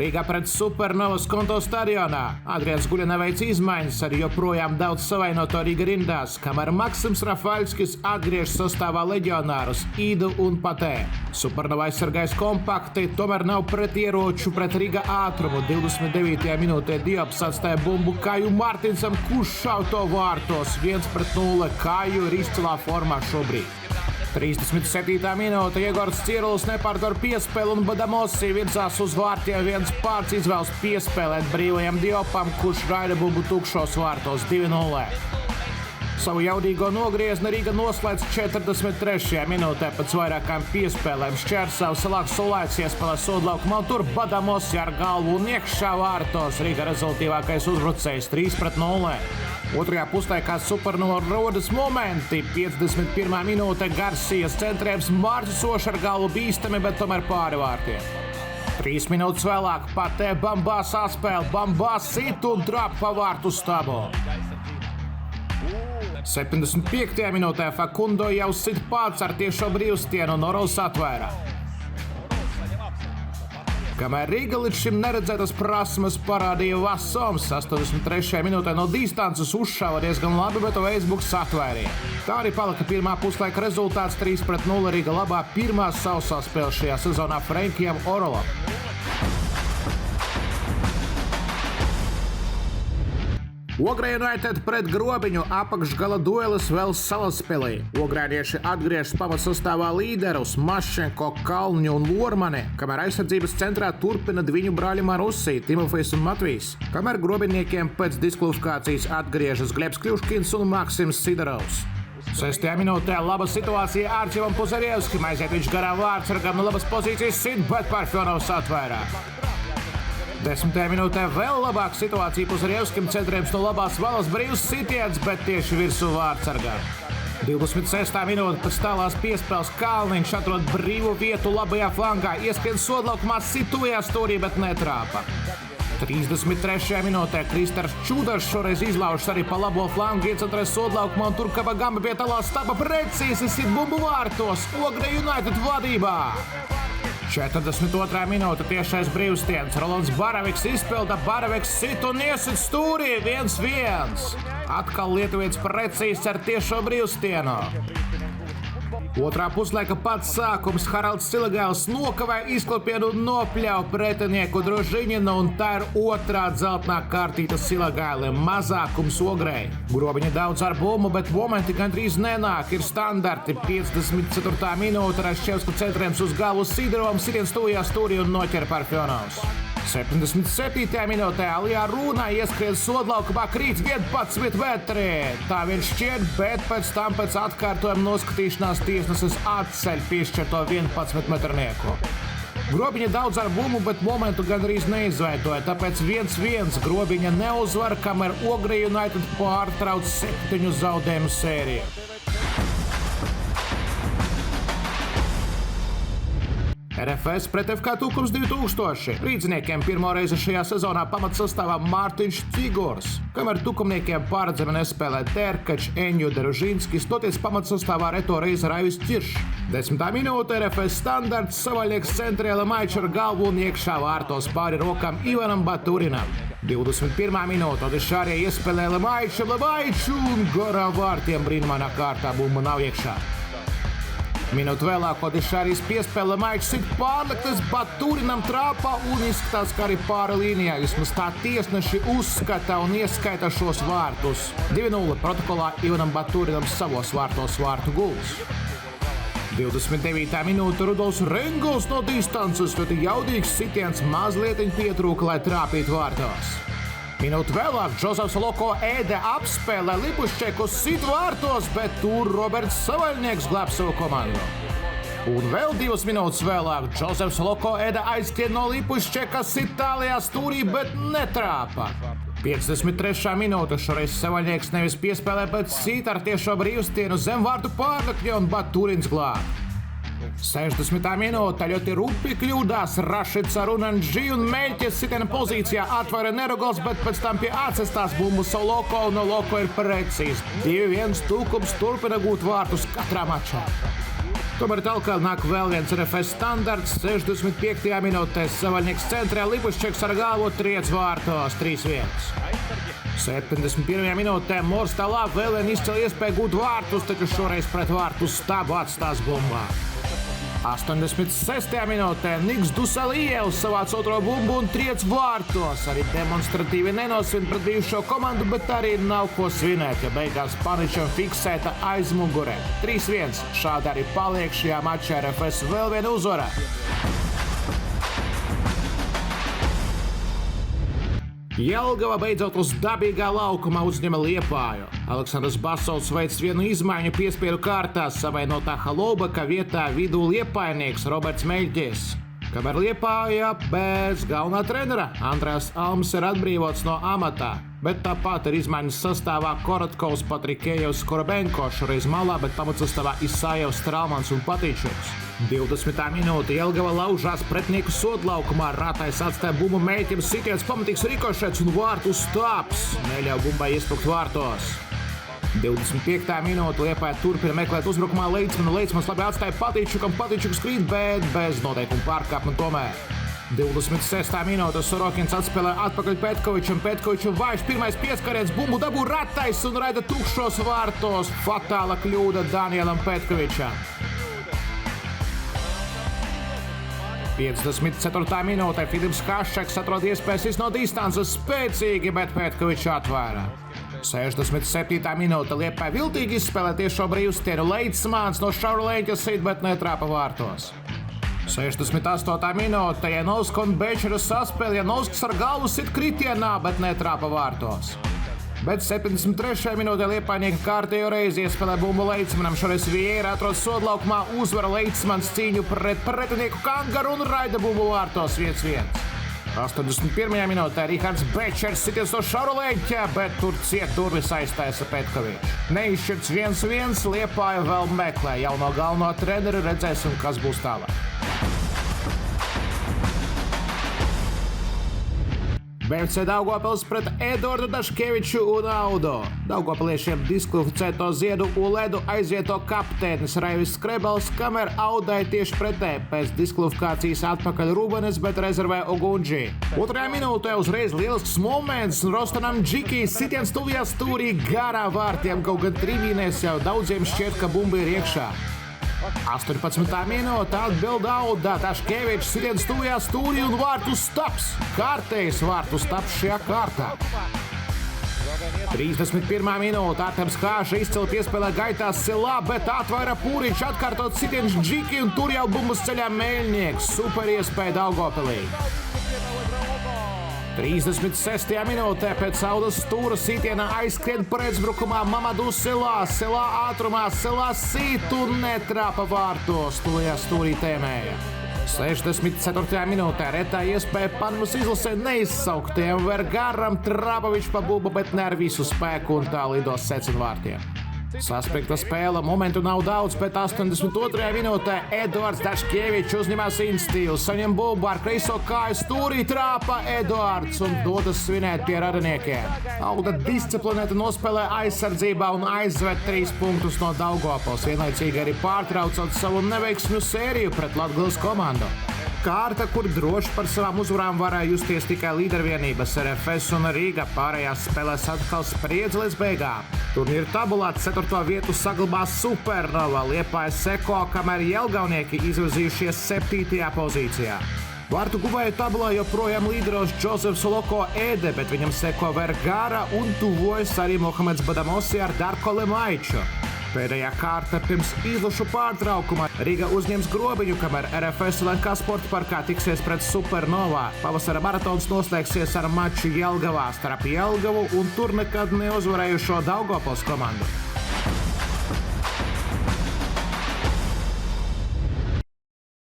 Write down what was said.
Rīgā pret Supernovas Konto stadionā. Adrians Guļa neveic izmaiņas, arī joprojām daudz savainoto Rīga rindās, kamēr Maksims Rafaļskis atgriež sastāvā leģionārus Īdu un Patē. Supernova aizsargājas kompakti, tomēr nav pretieroču pret Rīga ātrumu. 29. minūtē Diobs atstāja bumbu Kāju Mārtinsam, kurš šauto vārtos 1-0. Kāju ir izcilā formā šobrīd. 37. minūte Jegors Cirulis nepārdod piespēli un Badamosi virzās uz vārtiem. Viens pārts izvēlas piespēlēt brīvajam Diopam, kurš raida bumbu tukšos vārtos 2-0. Savu jaudīgo nogriezni Rīga noslēdz 43. minūtē pēc vairākām piespēlēm. Šķērsavs Salāks Solēts iespēlē sodlaukumā, tur Badamosi ar galvu un iekšā vārtos. Rīga rezultīvākais uzbrucējs 3-0. Otrajā puslaikā Supernova rodas momenti. 51. minūte Garcijas centrējums Mārķis ar galvu bīstami, bet tomēr pāri vārtiem. 3 minūtes vēlāk Patē Bambā saspēle. Bambā sit un trāp pa vārtu stabu. 75. minūtē Fakundo jau sit pats ar tiešo brīvstienu un Norovs atvairā. Kamēr Rīga līdz šim neredzētas prasmes parādīja Vasoms, 83. minūtē no distances uzšāva diezgan labi, bet Veisbuks atvairīja. Tā arī palika pirmā puslaika rezultāts 3-0 Rīga labā pirmā sausā spēle šajā sezonā Frenkijam Orolam. Ogre United pret Grobiņu apakšgala duelis vēl Salaspilī. Ogrēnieši atgriežas pamatsastāvā līderus Mašenko, Kalņu un Lormani, kamēr aizsardzības centrā turpina viņu brāļi Marusī, Timofejs un Matvijs. Kamēr Grobiņniekiem pēc diskvalifikācijas atgriežas Glebs Kļuškins un Maksims Sidorovs. 6. minūtē laba situācija Arķivam Puzarevskim, aiziet viņš garā vārtsargam no labas pozīcijas sit, bet Parfjonovs atvairā. 10. minūtē vēl labāka situācija Puzarevskim, centrējums no labās valas brīvs sitiens, bet tieši virsū vārtsargā. 26. minūte pēc tālās piespēles Kalniņš atrod brīvu vietu labajā flangā, ieskrien sodlaukumā situajā stūrī, bet netrāpa. 33. minūtē Kristers Čudars šoreiz izlaužas arī pa labo flangu, iecentrē sodlaukumā un tur kaba gamba pie tālā staba precīzi sit bumbu vārtos. Ogre United vadībā. 42. minūte tiešais brīvstiens. Rolands Baraviks izpilda, Baraviks sit un iesit stūrī 1-1. Atkal lietuvietis precīzi ar tiešo brīvstienu. Otrā puslaika pats sākums. Haralds Silagēls nokavēja izklipienu un nopļauj pretinieku Drožiņinu, un tā ir otrā dzeltenā kārtīta Silagēlim. Mazākums Ogrei. Grobiņa daudz ar bumbu, bet momenti gandrīz nenāk. Ir standarti. 54. minūte Raščevska centrējums uz galvu Sidorovam, sitiens tuvajā stūrī un noķer Parfjonovs. 77. minūtē Alijā Rūnā ieskrien sodlaukumā, krīt 11 metri. Tā viņš šķiet, bet pēc tam pēc atkārtojuma noskatīšanās tiesnesis atceļ piešķirto 11 metrnieku. Grobiņa daudz ar bumbu, bet momentu gandrīz neizveidoja, tāpēc 1-1 Grobiņa neuzvar, kamēr Ogre United pārtrauc 7 zaudējumu sēriju. RFS pret FK Tukums 2000. Rīdziniekiem pirmo reizi šajā sezonā pamatsastāvā Mārtiņš Cigors, kamēr tukumniekiem pārredzami nespēlē Terkačs, Eņu, Deružinskis, toties pamatsastāvā reto reizi Raivis Ciršs. 10. minūte RFS standarts, savaļnieks centrēla Maičs ar galvu un iekšā vārtos pāri rokām Ivanam Baturinam. 21. minūte Odišārija iespēlē Lemaiču un garām vārtiem brīnumainā kārtā bumba nav iekšā. Minūtu vēlāk Odišārijas piespēle Maičs sit pārliktas Baturinam trāpā un izskatās, ka arī pāri līnijā. Vismaz tā tiesneši uzskata un ieskaita šos vārtus. 2-0 protokolā Ivanam Baturinam savos vārtos vārtu guls. 29. minūte Rudolfs Rengovs no distances, ļoti jaudīgs sitiens, mazlietiņ pietrūka, lai trāpītu vārtos. Minūti vēlāk Džozefs Loko Ēde apspēlē Lipušķeku sit vārtos, bet tur Roberts Savaļnieks glāb savu komandu. Un vēl 2 minūtes vēlāk Džozefs Loko Ēde aizskrien no Lipušķeka sit tālajā stūrī, bet netrāpa. 53. minūte šoreiz Savaļnieks nevis piespēlē, bet sit ar tiešo brīvstienu zem vārtu pārlekļa un Baturins glāb. 60. minūte ļoti rupi kļūdās Rašids ar Unanģi un Meļķis sitiena pozīcijā atvēra Nerogals, bet pēc tam pie atsestās bumbu savu Loko un no Loko ir precīzi. 2-1 Tukums turpina gūt vārtus katrā mačā. Tomēr tālāk nāk vēl viens RFS standarts. 65. minūtē Savaļnieks centrā, Lipuščeks ar galvu triec vārtos 3-1. 71. minūtē Mors tālāk vēl vien izcēla iespēju gūt vārtus, taču šoreiz pret vārtu stabu atstās bumbā. 86. minūtē Niks Dusalijevs savāc otro bumbu un triec vārtos. Arī demonstratīvi nenosvin pret bijušo komandu, bet arī nav ko svinēt, ja beigās Paničam fiksēta aizmugure. 3-1. Šādi arī paliek šajā mačā RFS vēl viena uzvara. Jelgava beidzot uz dabīgā laukuma uzņema Liepāju. Aleksandrs Basovs veic vienu izmaiņu piespiedu kārtā, savainotā Halobaka vietā vidū liepainieks Roberts Meļķis. Kamēr Liepāja bez galvenā trenera Andrēs Alms ir atbrīvots no amatā, bet tāpat ir izmaiņas sastāvā Korotkovs, Patrikējevs, Korobenko šoreiz malā, bet pamatsastāvā Isājevs, Stralmans un Patičevs. 20. minūte Jelgava laužās pretinieku sodlaukumā, Rātais atstāja bumbu Meļķim, sitiens pamatīgs rikošets un vārtu stāps neļauj bumbai iesprukt vārtos. 25. minūte Liepāja turpina meklēt uzbrukumā Leitzmanu. Leitzmans labi atstāja Patičukam, Patičuks krīt, bet bez noteikumu pārkāpuma tomēr. 26. minūte Sorokins atspēlē atpakaļ Petkovičam. Petkovičam vājš pirmais pieskariens, bumbu dabū Ratais un raida tukšos vārtos. Fatāla kļūda Danielam Petkovičam. 54. minūtē Filips Haščeks atrod iespējas no distances spēcīgi, bet Petkovičs atvēra. 67. minūte Liepāja viltīgi izspēlē tiešo brīvstienu. Leitzmans no šaura leņķa sit, bet netrāpa vārtos. 68. minūte Janovska un Bečera saspēle. Janovskis ar galvu sit kritienā, bet netrāpa vārtos. Bet 73. minūtē Liepainieki kārtējo reizi iespēlē bumbu Leitzmanam. Šoreiz Vieira atrod sodlaukumā, uzvara Leitzmans cīņu pret pretinieku Kangaru un raida bumbu vārtos 1-1. 81. minūtē Rihards Bečers sitiens no šaura leņķa, bet tur ciet durvis aiztaisa Petkovičs. Neizšķirts 1-1, Liepāja vēl meklē jauno galveno treneri, redzēsim, kas būs tālāk. BFC Daugavpils pret Eduardu Daškeviču un Audo. Daugavpiliešiem diskvalificēto Ziedu Uledu aizvieto kapteinis Raivis Skrebels, kamēr Audai tieši pretēji pēc diskvalifikācijas atpakaļ Rubenes, bet rezervē Ogunģi. Otrajā minūtē uzreiz lielisks moments Rostanam Džikijs sitiens tuvajā stūrī garā vārtiem, kaut gan trivīnēs jau daudziem šķiet, ka bumba ir iekšā. 18. minūte atbild Auda, Daškevičs sitiens tuvajā stūrī un vārtu staps. Kārtējs vārtu staps šajā kārtā. 31. minūte Artems Kāša izcēla piespēlē gaitā Silā, bet atvaira Pūriņš, atkārtot sitiens Džiki un tur jau bumbas ceļā Meļnieks. Super iespēja Daugavpilī. 36. minūtē pēc Audas stūra sitiena aizskrien pretuzbrukumā Mamadu Silā. Silā ātrumā, Silā sit un netrāpa vārtos, tuvajā stūrī tēmēja. 64. minūtē retā iespēja Panamas izlasē neizsauktiem Vergaram Trabovičs pa bumbu, bet ne ar visu spēku un tā lidos secinvārtiem. Saspringta spēle, momentu nav daudz, bet 82. minūtē Eduards Daškevičs uzņemās institīvu, saņem bumbu ar kreiso kāju stūrī, trāpa Eduards un dodas svinēt pie radiniekiem. Auda disciplinēti nospēlē aizsardzībā un aizved 3 punktus no Daugavpils, vienlaicīgi arī pārtraucot savu neveiksmju sēriju pret Latgales komandu. Kārta, kur droši par savām uzvarām varēja justies tikai līdervienības RFS un Rīga. Pārējās spēlēs atkal spriedze līdz beigām. Turnīra tabulā 4. vietu saglabā Supernova. Liepāja seko, kamēr jelgavnieki izvirzījušies 7. pozīcijā. Vārtu guvēju tabulā joprojām līderos Džozefs Loko Ede, bet viņam seko Vergara un tuvojas arī Mohameds Badamosi ar Darko Lemaiču. Pēdējā kārta pirms izlašu pārtraukuma. Rīga uzņems Grobiņu, kamēr RFS LNK sporta parkā tiksies pret Supernovā. Pavasara maratons noslēgsies ar maču Jelgavā starp Jelgavu un tur nekad neuzvarējušo Daugavpils komandu.